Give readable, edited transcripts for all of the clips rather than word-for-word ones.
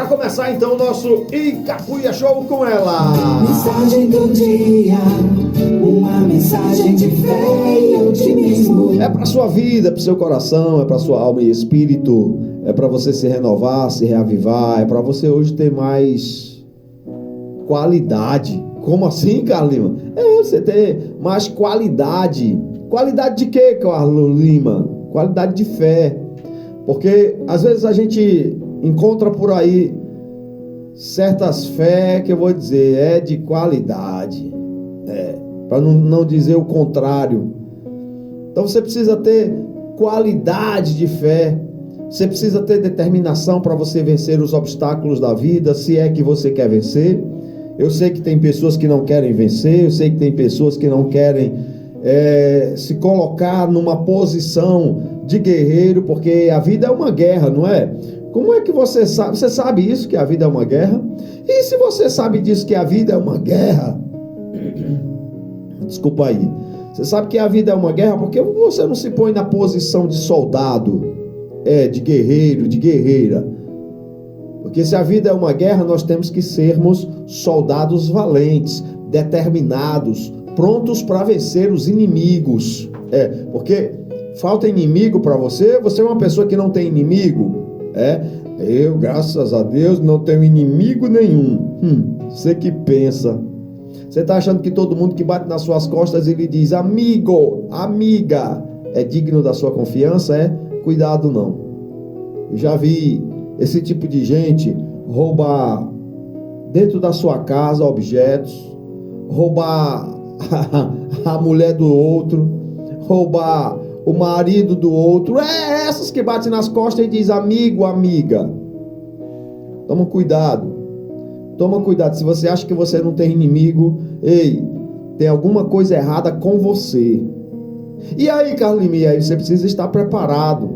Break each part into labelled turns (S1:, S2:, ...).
S1: começar então o nosso Icacuia Show com ela.
S2: Mensagem do dia, uma mensagem de fé e otimismo.
S1: É para sua vida, para o seu coração, é para sua alma e espírito, é para você se renovar, se reavivar, é para você hoje ter mais qualidade. Como assim, Carlos Lima? É você ter mais qualidade. Qualidade de quê, Carlos Lima? Qualidade de fé. Porque às vezes a gente encontra por aí certas fé que eu vou dizer é de qualidade, para não dizer o contrário. Então você precisa ter qualidade de fé, você precisa ter determinação para você vencer os obstáculos da vida, se é que você quer vencer. Eu sei que tem pessoas que não querem vencer, eu sei que tem pessoas que não querem se colocar numa posição de guerreiro, porque a vida é uma guerra, não é? Como é que você sabe? Você sabe isso, que a vida é uma guerra? E se você sabe disso, que a vida é uma guerra, desculpa aí, você sabe que a vida é uma guerra, porque você não se põe na posição de soldado, de guerreiro, de guerreira? Porque se a vida é uma guerra, nós temos que sermos soldados valentes, determinados, prontos para vencer os inimigos. Porque falta inimigo para você, você é uma pessoa que não tem inimigo. Eu, graças a Deus, não tenho inimigo nenhum. Você que pensa. Você está achando que todo mundo que bate nas suas costas e lhe diz amigo, amiga, é digno da sua confiança? Cuidado não. Eu já vi esse tipo de gente roubar dentro da sua casa objetos, roubar a mulher do outro, roubar o marido do outro. Essas que batem nas costas e diz amigo, amiga. Toma cuidado. Toma cuidado. Se você acha que você não tem inimigo, tem alguma coisa errada com você. E aí, Carlinhos, aí você precisa estar preparado.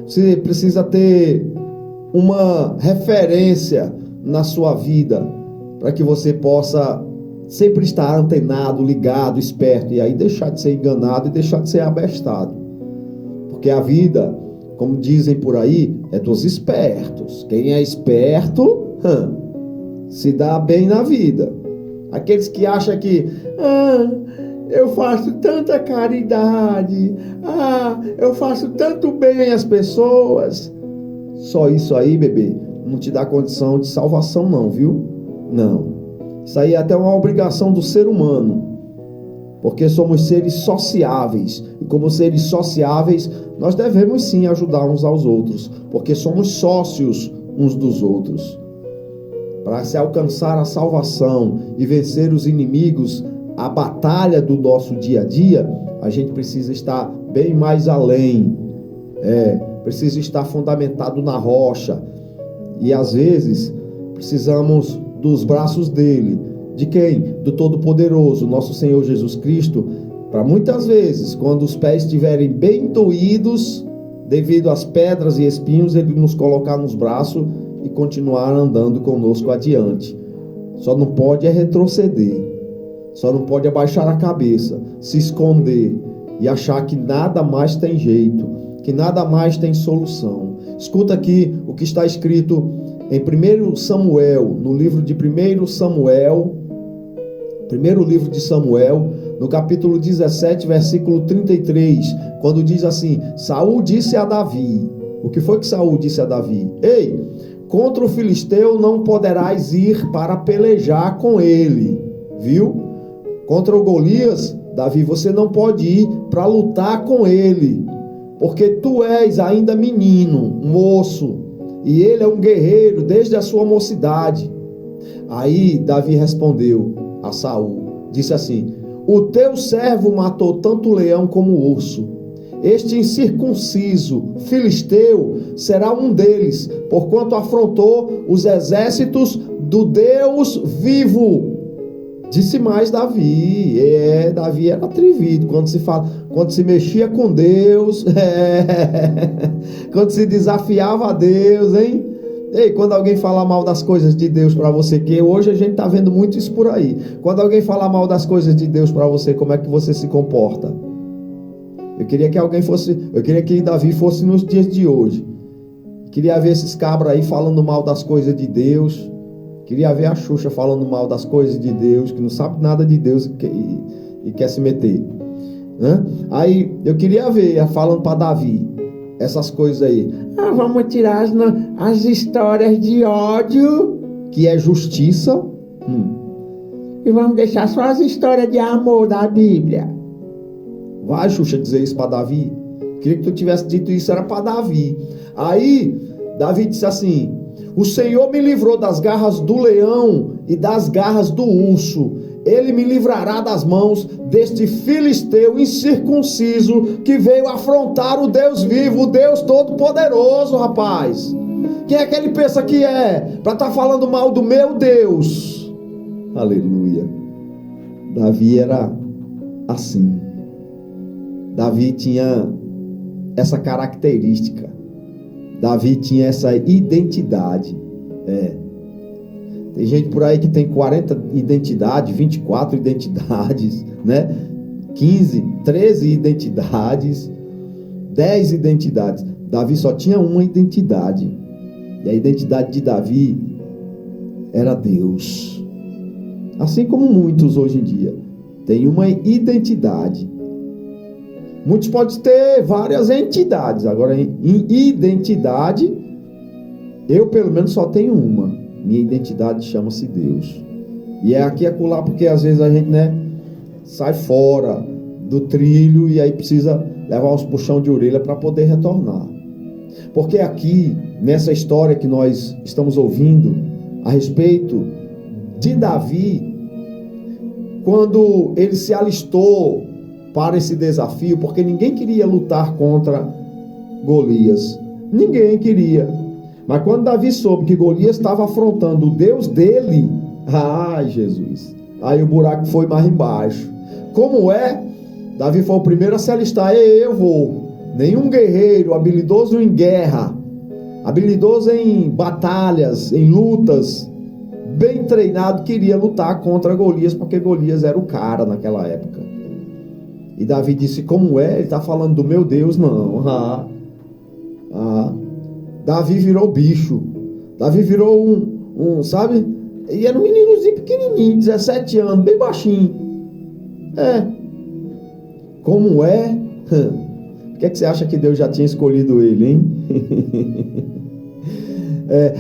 S1: Você precisa ter uma referência na sua vida para que você possa sempre estar antenado, ligado, esperto, e aí deixar de ser enganado e deixar de ser abestado. Porque a vida, como dizem por aí, é dos espertos. Quem é esperto, se dá bem na vida. Aqueles que acham que eu faço tanta caridade, eu faço tanto bem às pessoas. Só isso aí, bebê, não te dá condição de salvação não, viu? Não. Isso aí é até uma obrigação do ser humano, porque somos seres sociáveis, e como seres sociáveis, nós devemos sim ajudar uns aos outros, porque somos sócios uns dos outros. Para se alcançar a salvação e vencer os inimigos, a batalha do nosso dia a dia, a gente precisa estar bem mais além, precisa estar fundamentado na rocha, e às vezes precisamos dos braços dele. De quem? Do Todo-Poderoso, nosso Senhor Jesus Cristo, para muitas vezes, quando os pés estiverem bem doídos, devido às pedras e espinhos, ele nos colocar nos braços e continuar andando conosco adiante. Só não pode retroceder, só não pode abaixar a cabeça, se esconder e achar que nada mais tem jeito, que nada mais tem solução. Escuta aqui o que está escrito em 1 Samuel, no livro de 1 Samuel, primeiro livro de Samuel, no capítulo 17, versículo 33, quando diz assim: Saul disse a Davi, o que foi que Saul disse a Davi? Contra o filisteu não poderás ir para pelejar com ele, viu? Contra o Golias, Davi, você não pode ir para lutar com ele, porque tu és ainda menino, moço, e ele é um guerreiro desde a sua mocidade. Aí Davi respondeu a Saul, disse assim: o teu servo matou tanto leão como urso. Este incircunciso filisteu será um deles, porquanto afrontou os exércitos do Deus vivo. Disse mais Davi. Davi era atrevido quando se mexia com Deus, quando se desafiava a Deus, hein? Quando alguém falar mal das coisas de Deus para você, que hoje a gente está vendo muito isso por aí. Quando alguém falar mal das coisas de Deus para você, como é que você se comporta? Eu queria que Davi fosse nos dias de hoje, Queria ver esses cabras aí falando mal das coisas de Deus. Queria ver a Xuxa falando mal das coisas de Deus, que não sabe nada de Deus e quer se meter. Né? Aí eu queria ver falando para Davi essas coisas aí. Vamos tirar as histórias de ódio, que é justiça, e vamos deixar só as histórias de amor da Bíblia. Vai, Xuxa, dizer isso para Davi? Queria que tu tivesse dito isso, era para Davi. Aí Davi disse assim: o Senhor me livrou das garras do leão e das garras do urso. Ele me livrará das mãos deste filisteu incircunciso que veio afrontar o Deus vivo, o Deus todo-poderoso, rapaz. Quem é que ele pensa que é para estar falando mal do meu Deus? Aleluia. Davi era assim. Davi tinha essa característica. Davi tinha essa identidade. Tem gente por aí que tem 40 identidades, 24 identidades, né? 15, 13 identidades, 10 identidades. Davi só tinha uma identidade. E a identidade de Davi era Deus. Assim como muitos hoje em dia têm uma identidade. Muitos podem ter várias entidades. Agora, em identidade, eu pelo menos só tenho uma. Minha identidade chama-se Deus. E é aqui e acolá, porque às vezes a gente, sai fora do trilho e aí precisa levar uns puxão de orelha para poder retornar. Porque aqui, nessa história que nós estamos ouvindo a respeito de Davi, quando ele se alistou para esse desafio, porque ninguém queria lutar contra Golias. Ninguém queria. Mas quando Davi soube que Golias estava afrontando o Deus dele, Jesus, aí o buraco foi mais embaixo. Como é? Davi foi o primeiro a se alistar. Eu vou. Nenhum guerreiro habilidoso em guerra, habilidoso em batalhas, em lutas, bem treinado, queria lutar contra Golias, porque Golias era o cara naquela época. E Davi disse: como é? Ele está falando do meu Deus? Não. Davi virou bicho. Davi virou sabe? E era um meninozinho pequenininho, 17 anos, bem baixinho. Como é? Por que você acha que Deus já tinha escolhido ele, hein?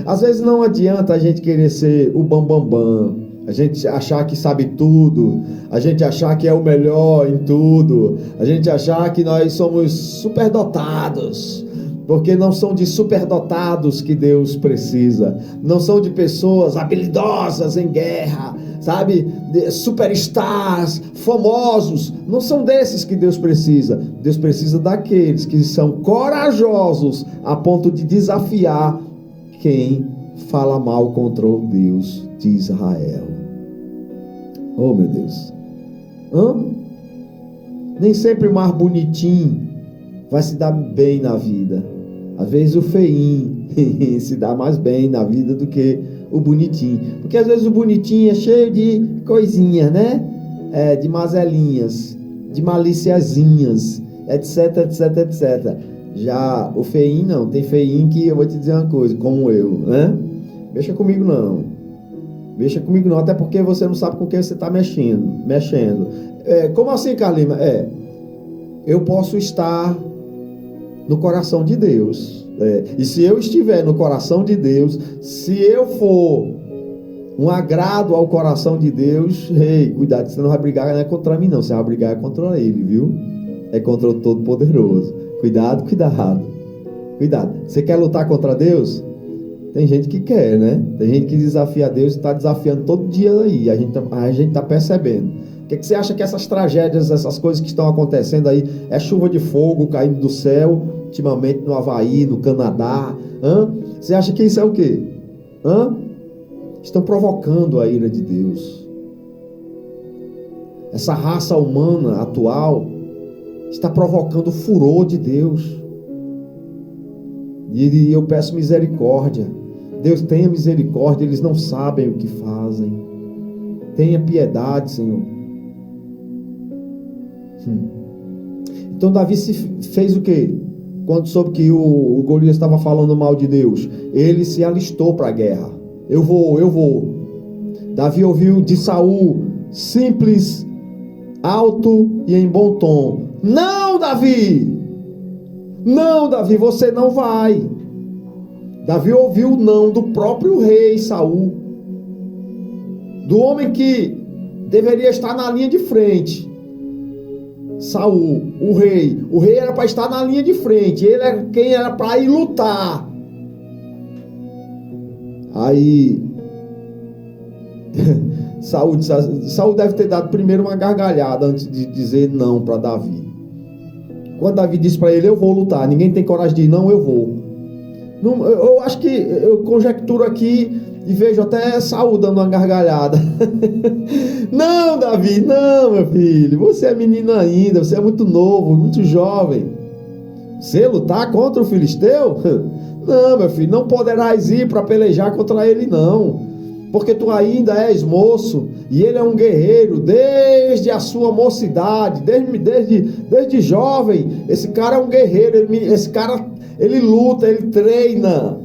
S1: Às vezes não adianta a gente querer ser o bambambam, a gente achar que sabe tudo, a gente achar que é o melhor em tudo, a gente achar que nós somos superdotados. Porque não são de superdotados que Deus precisa. Não são de pessoas habilidosas em guerra, sabe? Superstars, famosos. Não são desses que Deus precisa. Deus precisa daqueles que são corajosos a ponto de desafiar quem fala mal contra o Deus de Israel. Oh, meu Deus. Nem sempre o mais bonitinho vai se dar bem na vida. Às vezes o feinho se dá mais bem na vida do que o bonitinho. Porque às vezes o bonitinho é cheio de coisinhas, né? De mazelinhas, de maliciazinhas, etc, etc, etc. Já o feinho não. Tem feinho que eu vou te dizer uma coisa, como eu, né? Mexa comigo não. Mexa comigo não, até porque você não sabe com quem você está mexendo. Como assim, Carlima? Eu posso estar no coração de Deus. E se eu estiver no coração de Deus, se eu for um agrado ao coração de Deus, cuidado, você não vai brigar, não é contra mim não, você vai brigar contra ele, viu? É contra o Todo-Poderoso. Cuidado. Você quer lutar contra Deus? Tem gente que quer, né? Tem gente que desafia Deus e está desafiando todo dia aí. A gente está percebendo. O que você acha que essas tragédias, essas coisas que estão acontecendo aí, é chuva de fogo caindo do céu, ultimamente no Havaí, no Canadá? Você acha que isso é o quê? Estão provocando a ira de Deus. Essa raça humana atual está provocando o furor de Deus. E eu peço misericórdia. Deus, tenha misericórdia, eles não sabem o que fazem. Tenha piedade, Senhor. Então Davi fez o quê? quando soube que o Golias estava falando mal de Deus, ele se alistou para a guerra. Eu vou. Davi ouviu de Saul, simples, alto e em bom tom: não, Davi, você não vai. Davi ouviu o não do próprio rei Saul, do homem que deveria estar na linha de frente. Saul, o rei era para estar na linha de frente, ele era quem era para ir lutar. Aí Saul deve ter dado primeiro uma gargalhada antes de dizer não para Davi. Quando Davi disse para ele: eu vou lutar, ninguém tem coragem de ir, não, eu vou. Não, eu acho que eu conjecturo aqui e vejo até Saul dando uma gargalhada. Não, Davi, não, meu filho, você é menino ainda, você é muito novo, muito jovem. Você lutar contra o filisteu? Não, meu filho, não poderás ir para pelejar contra ele, não, porque tu ainda és moço, e ele é um guerreiro desde a sua mocidade, desde jovem. Esse cara é um guerreiro, esse cara, ele luta, ele treina.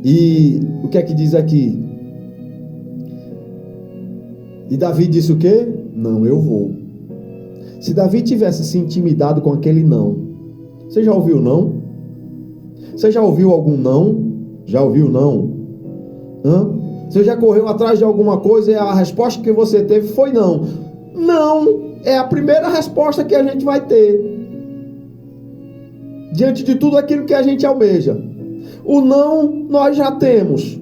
S1: E o que é que diz aqui? E Davi disse o quê? Não, eu vou. Se Davi tivesse se intimidado com aquele não, você já ouviu não? Você já ouviu algum não? Já ouviu não? Você já correu atrás de alguma coisa e a resposta que você teve foi não? Não é a primeira resposta que a gente vai ter diante de tudo aquilo que a gente almeja. O não nós já temos.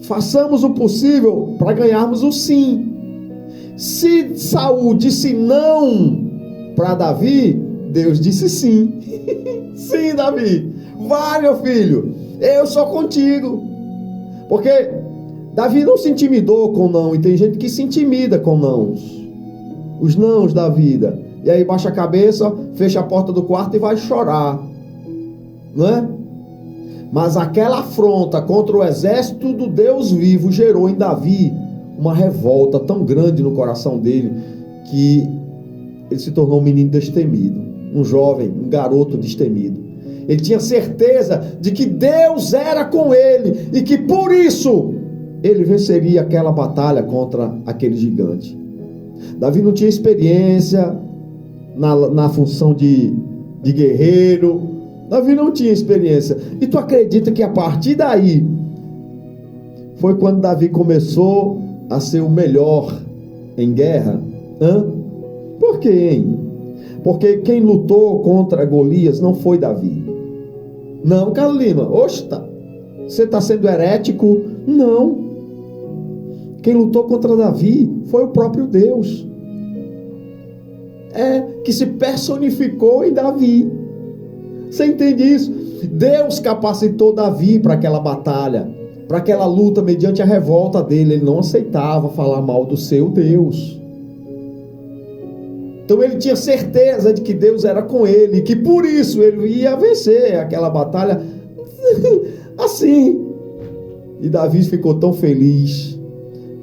S1: Façamos o possível para ganharmos o sim. Se Saul disse não para Davi, Deus disse sim. Sim, Davi, vai, meu filho, eu sou contigo. Porque Davi não se intimidou com não, e tem gente que se intimida com nãos, os nãos da vida, e aí baixa a cabeça, fecha a porta do quarto e vai chorar, não é? Mas aquela afronta contra o exército do Deus vivo gerou em Davi uma revolta tão grande no coração dele, que ele se tornou um menino destemido, um jovem, um garoto destemido. Ele tinha certeza de que Deus era com ele e que por isso ele venceria aquela batalha contra aquele gigante. Davi não tinha experiência na função de guerreiro. Davi não tinha experiência. E tu acredita que a partir daí foi quando Davi começou a ser o melhor em guerra? Por quê, hein? Porque quem lutou contra Golias não foi Davi. Não, Carlos Lima, você está sendo herético? Não. Quem lutou contra Davi foi o próprio Deus. Que se personificou em Davi. Você entende isso? Deus capacitou Davi para aquela batalha, para aquela luta, mediante a revolta dele. Ele não aceitava falar mal do seu Deus. Então ele tinha certeza de que Deus era com ele, que por isso ele ia vencer aquela batalha assim. E Davi ficou tão feliz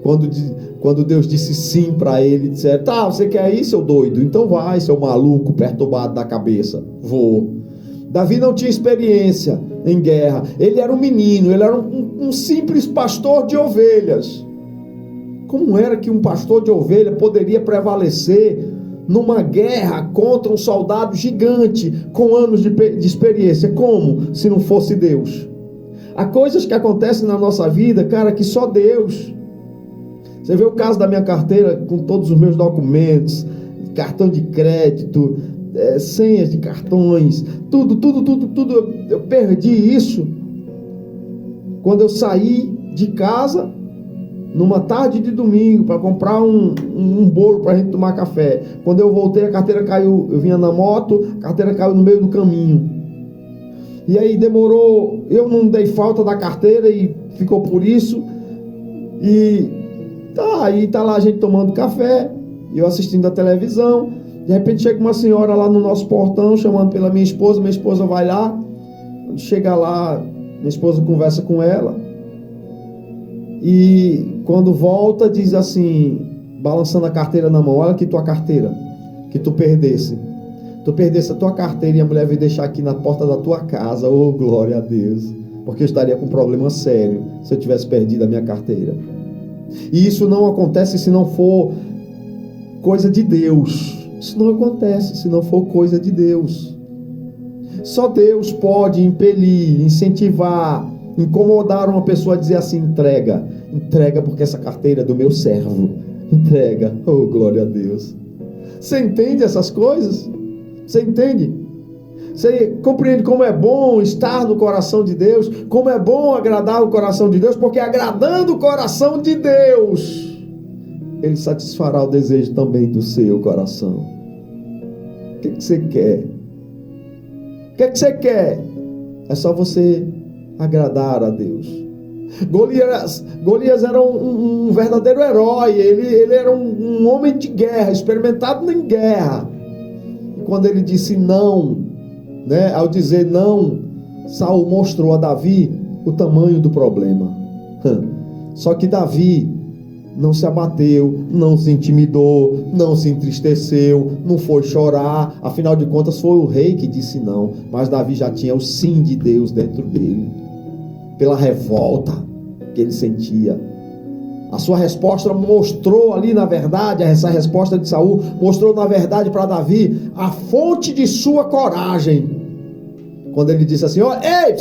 S1: quando Deus disse sim para ele. Disseram: tá, você quer ir, seu doido? Então vai, seu maluco perturbado da cabeça, vou. Davi não tinha experiência em guerra, ele era um menino, ele era um simples pastor de ovelhas. Como era que um pastor de ovelha poderia prevalecer numa guerra contra um soldado gigante com anos de experiência? Como? Se não fosse Deus. Há coisas que acontecem na nossa vida, cara, que só Deus. Você vê o caso da minha carteira com todos os meus documentos, cartão de crédito, senhas de cartões, tudo, eu perdi isso quando eu saí de casa numa tarde de domingo para comprar um bolo para a gente tomar café. Quando eu voltei, a carteira caiu. Eu vinha na moto, a carteira caiu no meio do caminho. E aí demorou, eu não dei falta da carteira e ficou por isso. E aí tá lá a gente tomando café, eu assistindo a televisão. De repente chega uma senhora lá no nosso portão, chamando pela minha esposa vai lá. Quando chega lá, minha esposa conversa com ela. E quando volta, diz assim, balançando a carteira na mão: olha aqui tua carteira, que tu perdesse. tu perdesse a tua carteira e a mulher veio deixar aqui na porta da tua casa, oh glória a Deus, porque eu estaria com um problema sério se eu tivesse perdido a minha carteira. E isso não acontece se não for coisa de Deus. Isso não acontece se não for coisa de Deus. Só Deus pode impelir, incentivar, incomodar uma pessoa a dizer assim: entrega porque essa carteira é do meu servo, entrega, oh glória a Deus. Você entende essas coisas? Você entende? Você compreende como é bom estar no coração de Deus, como é bom agradar o coração de Deus, porque agradando o coração de Deus, Ele satisfará o desejo também do seu coração. O que você quer? O que você quer? É só você agradar a Deus. Golias era um verdadeiro herói. Ele era um homem de guerra, experimentado em guerra. E quando ele disse não, ao dizer não, Saul mostrou a Davi o tamanho do problema. Só que Davi não se abateu, não se intimidou, não se entristeceu, não foi chorar. Afinal de contas foi o rei que disse não, mas Davi já tinha o sim de Deus dentro dele, pela revolta que ele sentia. A sua resposta mostrou ali, na verdade, essa resposta de Saul mostrou na verdade para Davi a fonte de sua coragem, quando ele disse assim: olha, ei,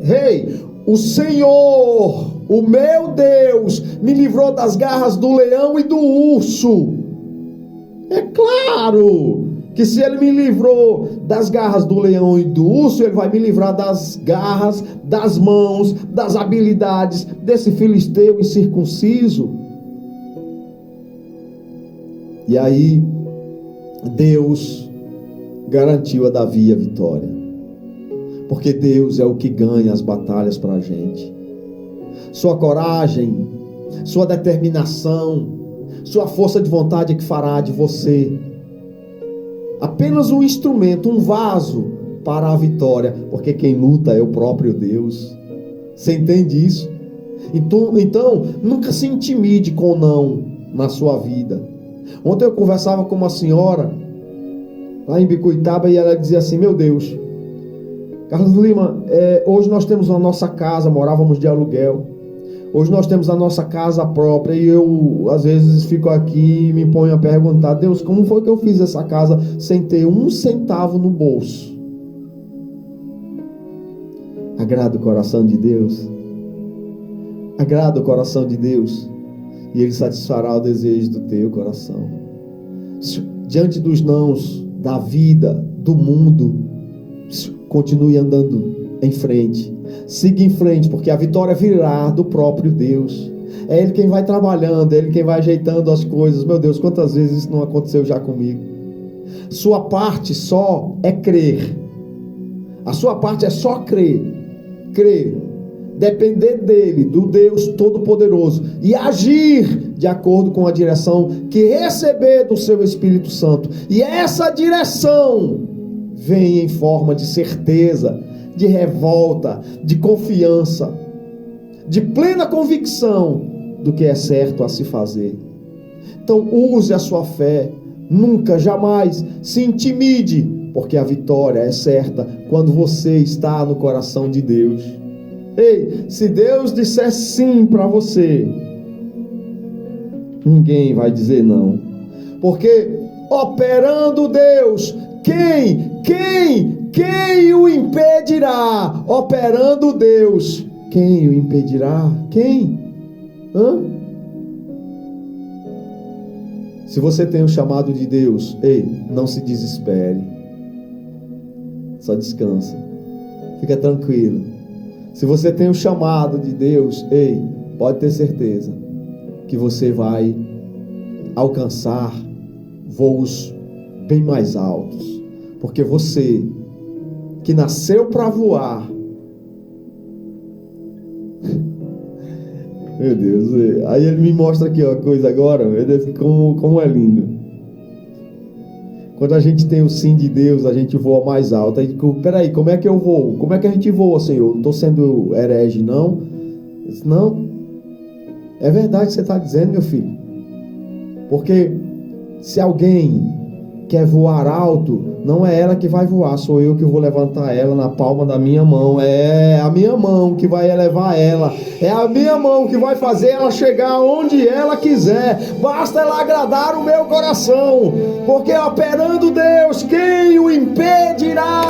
S1: rei, o Senhor, o meu Deus, me livrou das garras do leão e do urso. É claro que se Ele me livrou das garras do leão e do urso, Ele vai me livrar das garras, das mãos, das habilidades desse filisteu incircunciso. E aí Deus garantiu a Davi a vitória, porque Deus é o que ganha as batalhas para a gente. Sua coragem, sua determinação, sua força de vontade é que fará de você apenas um instrumento, um vaso para a vitória, porque quem luta é o próprio Deus. Você entende isso? Então nunca se intimide com não na sua vida. Ontem eu conversava com uma senhora lá em Bicuitaba e ela dizia assim: meu Deus, Carlos Lima, hoje nós temos a nossa casa, morávamos de aluguel. Hoje nós temos a nossa casa própria e eu às vezes fico aqui e me ponho a perguntar: Deus, como foi que eu fiz essa casa sem ter um centavo no bolso? Agrada o coração de Deus? Agrada o coração de Deus e Ele satisfará o desejo do teu coração. Diante dos nãos da vida, do mundo, continue andando em frente, siga em frente, porque a vitória virá do próprio Deus. É Ele quem vai trabalhando, é Ele quem vai ajeitando as coisas. Meu Deus, quantas vezes isso não aconteceu já comigo? Sua parte só é crer. A sua parte é só crer, depender dele, do Deus Todo-Poderoso, e agir de acordo com a direção que receber do seu Espírito Santo. E essa direção vem em forma de certeza, de revolta, de confiança, de plena convicção do que é certo a se fazer. Então use a sua fé, nunca, jamais se intimide, porque a vitória é certa quando você está no coração de Deus. Ei, se Deus disser sim para você, ninguém vai dizer não, porque operando Deus, quem o impedirá? Operando Deus, quem o impedirá? Quem? Se você tem o chamado de Deus, ei, não se desespere, só descansa, fica tranquilo. Se você tem o chamado de Deus, ei, pode ter certeza que você vai alcançar voos bem mais altos, porque você que nasceu para voar, meu Deus, aí ele me mostra aqui uma coisa agora, meu Deus, como é lindo. Quando a gente tem o sim de Deus, a gente voa mais alto. Aí, peraí, como é que eu voo? Como é que a gente voa, Senhor? Não estou sendo herege, não? Não, é verdade que você está dizendo, meu filho. Porque se alguém quer voar alto, não é ela que vai voar, sou eu que vou levantar ela na palma da minha mão. É a minha mão que vai elevar ela, é a minha mão que vai fazer ela chegar onde ela quiser. Basta ela agradar o meu coração, porque operando Deus, quem o impedirá?